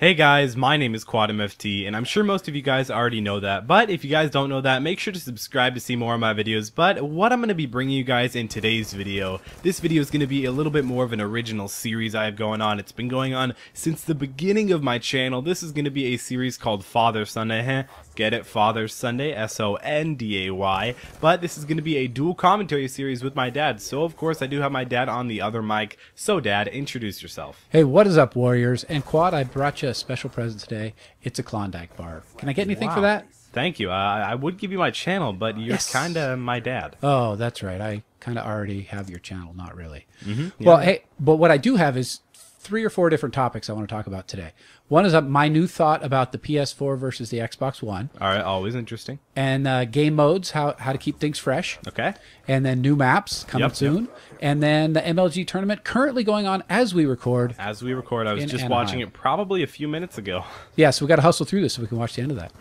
Hey guys, my name is QuadMFT, and I'm sure most of you guys already know that, but if you guys don't know that, make sure to subscribe to see more of my videos. But what I'm going to be bringing you guys in today's video, this video is going to be a little bit more of an original series I have going on. It's been going on since the beginning of my channel. This is going to be a series called Father Sunday, get it? Father Sunday, S-O-N-D-A-Y, but this is going to be a dual commentary series with my dad, so of course I do have my dad on the other mic. So Dad, introduce yourself. Hey, what is up, Warriors? And Quad, I brought you a special present today. It's a Klondike bar. Can I get anything for that? Thank you. I would give you my channel, but you're kind of my dad. Oh, that's right. I kind of already have your channel. Not really. Yeah. Well, hey, but what I do have is 3 or 4 different topics I want to talk about today. One is my new thought about the PS4 versus the Xbox One. All right, always interesting. And game modes, how to keep things fresh. Okay. And then new maps coming soon. And then the MLG tournament currently going on as we record. As we record, I was just Anaheim. watching it probably a few minutes ago. Yeah, so we got to hustle through this so we can watch the end of that.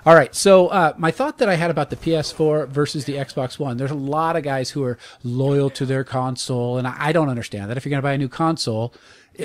All right, so my thought that I had about the PS4 versus the Xbox One, there's a lot of guys who are loyal to their console, and I don't understand that. If you're going to buy a new console,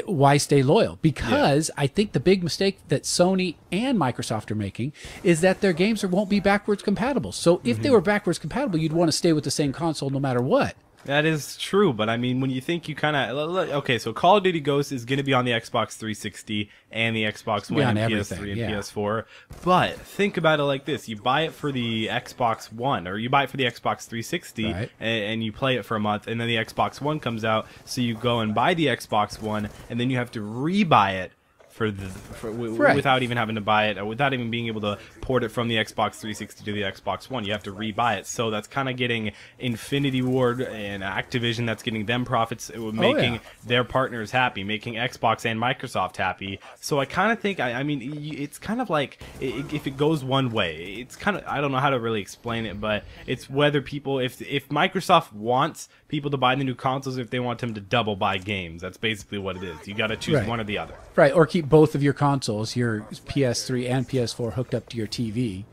why stay loyal? Because I think the big mistake that Sony and Microsoft are making is that their games won't be backwards compatible. So if they were backwards compatible, you'd want to stay with the same console no matter what. That is true, but I mean, when you think you kind of... Okay, so Call of Duty Ghosts is going to be on the Xbox 360 and the Xbox One and PS3 and PS4, but think about it like this. You buy it for the Xbox One, or you buy it for the Xbox 360, and you play it for a month, and then the Xbox One comes out, so you go and buy the Xbox One, and then you have to re-buy it without even having to buy it, or without even being able to port it from the Xbox 360 to the Xbox One. You have to re-buy it. So that's kind of getting Infinity Ward and Activision, that's getting them profits, making their partners happy, making Xbox and Microsoft happy. So I kind of think, I mean, it's kind of like, if it goes one way, it's kind of, I don't know how to really explain it, but it's whether people, if Microsoft wants people to buy the new consoles, if they want them to double buy games. That's basically what it is. You got to choose one or the other. Right, or keep both of your consoles, your PS3 and PS4, hooked up to your TV.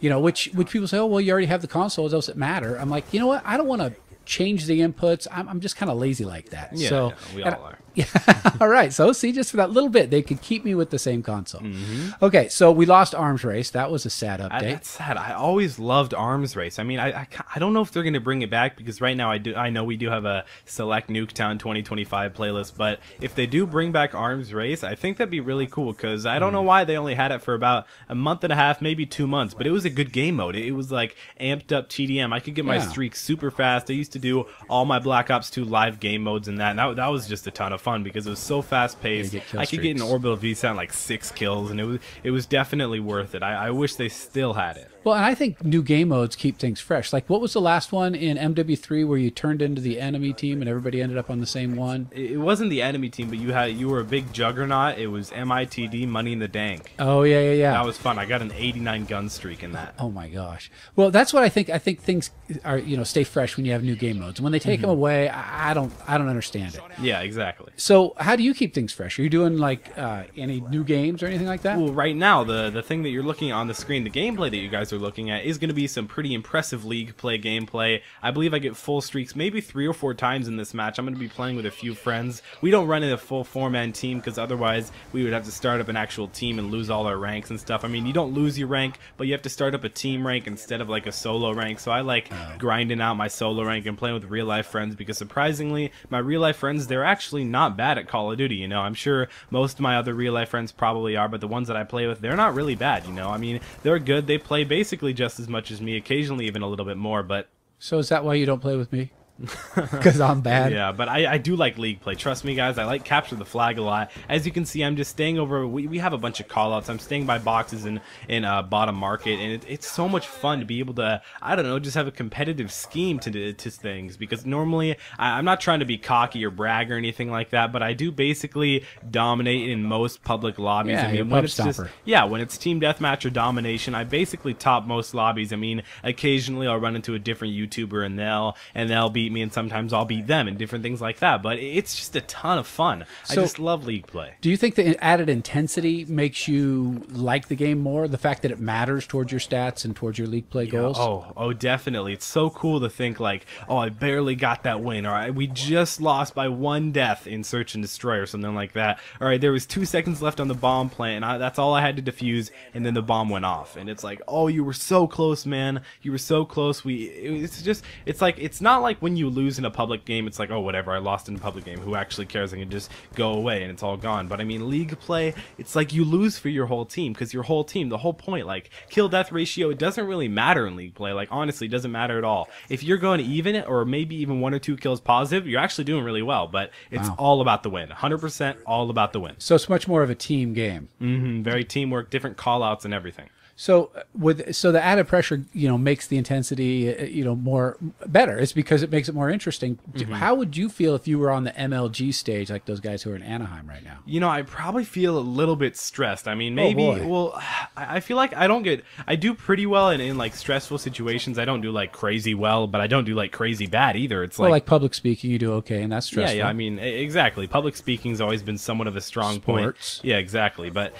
You know, which people say, oh, well, you already have the consoles, does it matter? I'm like, you know what? I don't want to change the inputs. I'm just kind of lazy like that. Yeah, so, we all are. Yeah. All right. So see, just for that little bit, they could keep me with the same console. Okay. So we lost Arms Race. That was a sad update. That's sad. I always loved Arms Race. I mean, I don't know if they're going to bring it back, because right now I know we do have a select Nuketown 2025 playlist, but if they do bring back Arms Race, I think that'd be really cool, because I don't know why they only had it for about a month and a half, maybe 2 months, but it was a good game mode. It was like amped up TDM. I could get my streak super fast. I used to do all my Black Ops 2 live game modes and that was just a ton of fun, because it was so fast paced. I could get an orbital VSAT like 6 kills, and it was definitely worth it. I wish they still had it. Well, and I think new game modes keep things fresh. Like, what was the last one in MW3 where you turned into the enemy team and everybody ended up on the same one? It wasn't the enemy team, but you were a big juggernaut. It was MITD, Money in the Dank. Oh, yeah. That was fun. I got an 89 gun streak in that. Oh my gosh. Well, that's what I think. I think things are, stay fresh when you have new game modes. When they take them away, I don't understand it. Yeah, exactly. So how do you keep things fresh? Are you doing like any new games or anything like that? Well, right now the thing that you're looking at on the screen, the gameplay that you guys are looking at, is going to be some pretty impressive league play gameplay. I believe I get full streaks maybe 3 or 4 times in this match. I'm going to be playing with a few friends. We don't run in a full 4-man team, because otherwise we would have to start up an actual team and lose all our ranks and stuff. I mean, you don't lose your rank, but you have to start up a team rank instead of like a solo rank. So I like grinding out my solo rank and playing with real life friends, because surprisingly, my real life friends, they're actually not bad at Call of Duty. I'm sure most of my other real life friends probably are, but the ones that I play with, they're not really bad. I mean, they're good. They play basically just as much as me, occasionally even a little bit more. But so is that why you don't play with me? Because I'm bad. Yeah, but I do like league play. Trust me, guys. I like capture the flag a lot. As you can see, I'm just staying over. We have a bunch of callouts. I'm staying by boxes in bottom market, and it's so much fun to be able to, I don't know, just have a competitive scheme to things. Because normally I'm not trying to be cocky or brag or anything like that, but I do basically dominate in most public lobbies. Yeah, I mean, when it's when it's team deathmatch or domination, I basically top most lobbies. I mean, occasionally I'll run into a different YouTuber, and they'll be beat me and sometimes I'll beat them and different things like that. But it's just a ton of fun. So, I just love League play. Do you think the added intensity makes you like the game more? The fact that it matters towards your stats and towards your League play goals? Oh, definitely. It's so cool to think like, oh, I barely got that win, or we just lost by 1 death in Search and Destroy or something like that. All right, there was 2 seconds left on the bomb plant, and that's all I had to defuse, and then the bomb went off. And it's like, oh, you were so close, man. You were so close. It's not like when you lose in a public game, it's like, oh, whatever, I lost in a public game. Who actually cares? I can just go away and it's all gone. But I mean, League play, it's like you lose for your whole team, because your whole team, the whole point, like kill death ratio, it doesn't really matter in League play. Like honestly, it doesn't matter at all. If you're going to even it, or maybe even 1 or 2 kills positive, you're actually doing really well. But it's all about the win. 100% all about the win. So it's much more of a team game. Very teamwork, different call outs and everything. So the added pressure, makes the intensity, more better. It's because it makes it more interesting. How would you feel if you were on the MLG stage, like those guys who are in Anaheim right now? I probably feel a little bit stressed. I mean, maybe. Well, I feel like I do pretty well in like stressful situations. I don't do like crazy well, but I don't do like crazy bad either. It's like public speaking, you do okay, and that's stressful. Yeah. I mean, exactly. Public speaking's always been somewhat of a strong point. Yeah, exactly. But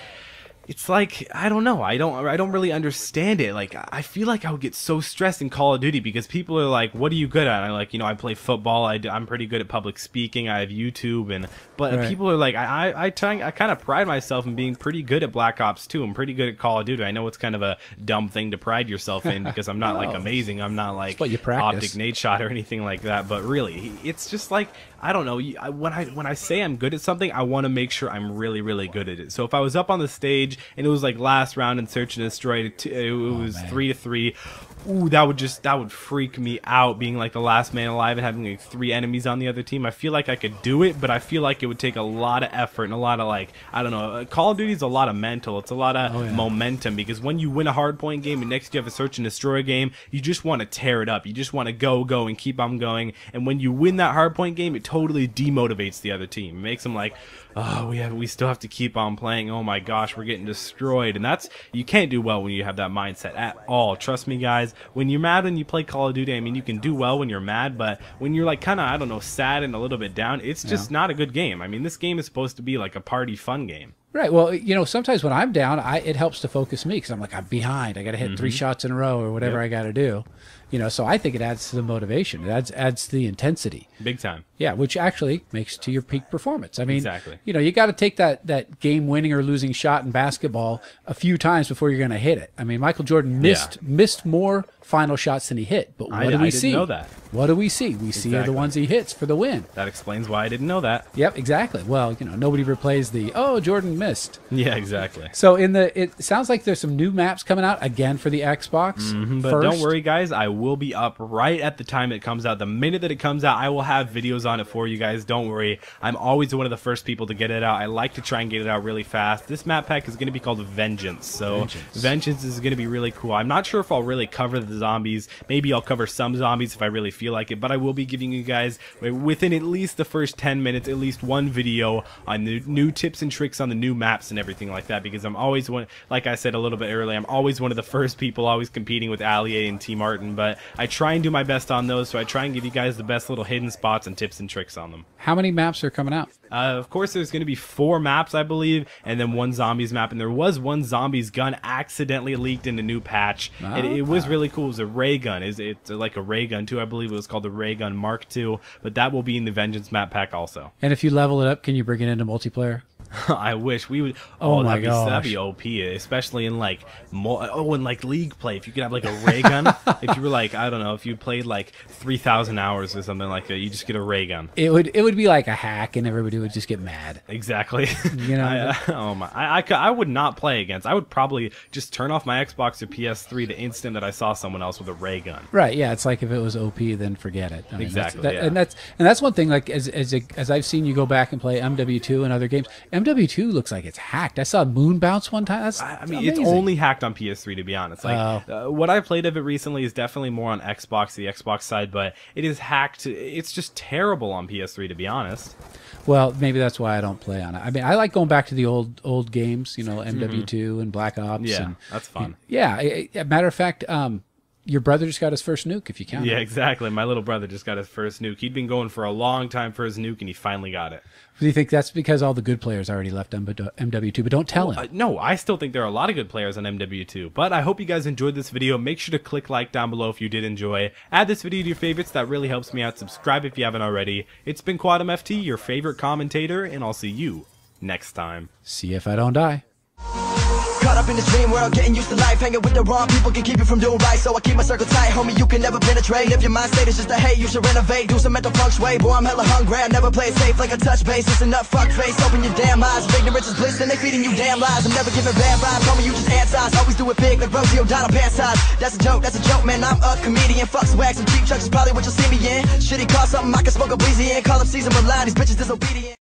it's like, I don't know. I don't really understand it. Like, I feel like I would get so stressed in Call of Duty because people are like, "What are you good at?" And I'm like, I play football. I'm pretty good at public speaking. I have YouTube, but people are like, I kind of pride myself in being pretty good at Black Ops 2. I'm pretty good at Call of Duty. I know it's kind of a dumb thing to pride yourself in because I'm not like amazing. I'm not like Optic Nade Shot or anything like that. But really, it's just like, I don't know. When I say I'm good at something, I want to make sure I'm really, really good at it. So if I was up on the stage and it was like last round in Search and Destroy, it was 3-3. Ooh, that would freak me out, being like the last man alive and having like 3 enemies on the other team. I feel like I could do it, but I feel like it would take a lot of effort and a lot of like, I don't know. Call of Duty is a lot of mental. It's a lot of momentum, because when you win a hardpoint game and next you have a Search and Destroy game, you just want to tear it up. You just want to go and keep on going. And when you win that hardpoint game, it totally demotivates the other team. It makes them like, oh, we still have to keep on playing. Oh my gosh, we're getting destroyed. And you can't do well when you have that mindset at all. Trust me, guys. When you're mad when you play Call of Duty, I mean, you can do well when you're mad, but when you're like kind of, I don't know, sad and a little bit down, it's just not a good game. I mean, this game is supposed to be like a party fun game. Right. Well, sometimes when I'm down, it helps to focus me, because I'm like, I'm behind. I got to hit 3 shots in a row or whatever I got to do. So I think it adds to the motivation. It adds to the intensity. Big time. Yeah, which actually makes to your peak performance. I mean, exactly. You got to take that game-winning or losing shot in basketball a few times before you're going to hit it. I mean, Michael Jordan missed more final shots than he hit. But what do we see? I didn't know that. What do we see? We see the ones he hits for the win. That explains why I didn't know that. Yep, exactly. Well, nobody replays Jordan missed. Yeah, exactly. So it sounds like there's some new maps coming out again for the Xbox. But don't worry, guys. I will be up right at the time it comes out. The minute that it comes out, I will have videos on it for you guys. Don't worry. I'm always one of the first people to get it out. I like to try and get it out really fast. This map pack is going to be called Vengeance. So Vengeance is going to be really cool. I'm not sure if I'll really cover the zombies. Maybe I'll cover some zombies if I really feel like it, but I will be giving you guys, within at least the first 10 minutes, at least one video on the new tips and tricks on the new maps and everything like that, because I'm always one, like I said a little bit earlier, I'm always one of the first people always competing with Allier and Team Martin, but I try and do my best on those, so I try and give you guys the best little hidden spots and tips and tricks on them. How many maps are coming out? Of course, there's going to be 4 maps, I believe, and then 1 zombies map. And there was 1 zombies gun accidentally leaked in a new patch. It was really cool. It was a ray gun. It's like a ray gun, too. I believe it was called the Ray Gun Mark II. But that will be in the Vengeance map pack also. And if you level it up, can you bring it into multiplayer? I wish we would. Oh my gosh, that'd be OP, especially in like in like League play. If you could have like a ray gun, if you were like, I don't know, if you played like 3,000 hours or something like that, you just get a ray gun. It would be like a hack, and everybody would just get mad. Exactly. I would not play against. I would probably just turn off my Xbox or PS3 the instant that I saw someone else with a ray gun. Right. Yeah. It's like if it was OP, then forget it. I mean, exactly. And that's one thing. Like as I've seen you go back and play MW2 and other games. MW2 looks like it's hacked. I saw Moon Bounce one time. That's amazing. It's only hacked on PS3, to be honest. Like what I played of it recently is definitely more on Xbox, the Xbox side, but it is hacked. It's just terrible on PS3, to be honest. Well, maybe that's why I don't play on it. I mean, I like going back to the old games, MW2 and Black Ops. Yeah, and, that's fun. Yeah. Matter of fact, your brother just got his first nuke, if you count. Yeah, exactly. My little brother just got his first nuke. He'd been going for a long time for his nuke, and he finally got it. Do you think that's because all the good players already left MW2? But don't tell him. No, I still think there are a lot of good players on MW2. But I hope you guys enjoyed this video. Make sure to click like down below if you did enjoy. Add this video to your favorites. That really helps me out. Subscribe if you haven't already. It's been QuadMFT, your favorite commentator, and I'll see you next time. See if I don't die. Caught up in this dream world, getting used to life. Hanging with the wrong people can keep you from doing right. So I keep my circle tight, homie, you can never penetrate. If your mind state is just a hate, you should renovate. Do some mental feng shui, boy, I'm hella hungry. I never play it safe like a touch base. Listen up, fuck face, open your damn eyes. If ignorance is bliss, then they feeding you damn lies. I'm never giving bad vibes, homie, you just anti. Always do it big like Rosie O'Donnell pants size. That's a joke, man, I'm a comedian. Fuck swag, some cheap chucks is probably what you'll see me in. Shitty call something I can smoke a breezy in. Call up Caesar Milan, these bitches disobedient.